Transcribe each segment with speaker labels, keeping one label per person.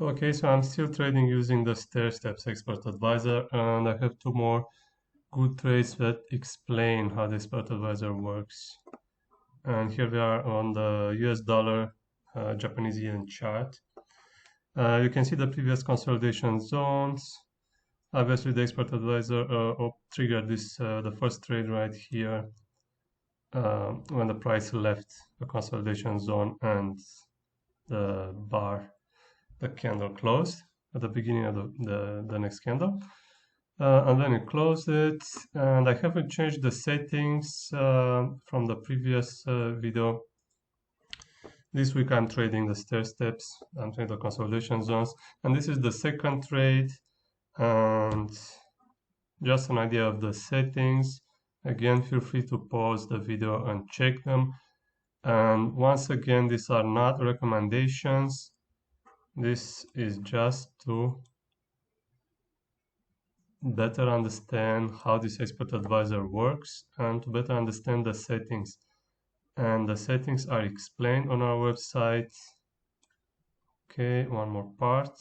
Speaker 1: Okay, so I'm still trading using the Stairsteps Expert Advisor, and I have two more good trades that explain how the Expert Advisor works. And here we are on the US dollar Japanese yen chart. You can see the previous consolidation zones. Obviously, the Expert Advisor triggered this the first trade right here when the price left the consolidation zone and the candle closed at the beginning of the next candle. And then it closed it, and I haven't changed the settings from the previous video. This week I'm trading the stair steps, I'm trading the consolidation zones, and this is the second trade, and just an idea of the settings. Again, feel free to pause the video and check them. And once again, these are not recommendations. This is just to better understand how this Expert Advisor works and to better understand the settings. And the settings are explained on our website. Okay, one more part.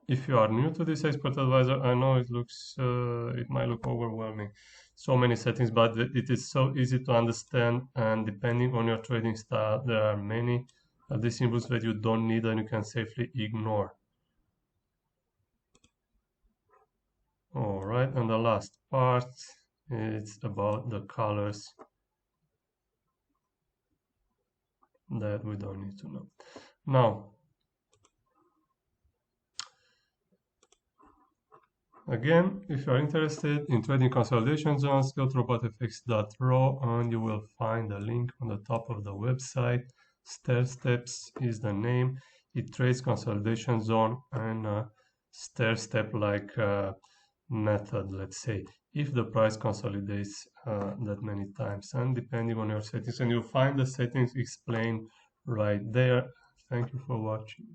Speaker 1: If you are new to this Expert Advisor, I know it might look overwhelming. So many settings, but it is so easy to understand, and depending on your trading style, there are many of these symbols that you don't need and you can safely ignore. All right, and the last part is about the colors that we don't need to know. Now, again, if you are interested in trading consolidation zones, go to robotfx.ro and you will find the link on the top of the website. Stairsteps is the name. It trades consolidation zone and a stair step like method, let's say, if the price consolidates that many times, and depending on your settings, and you'll find the settings explained right there. Thank you for watching.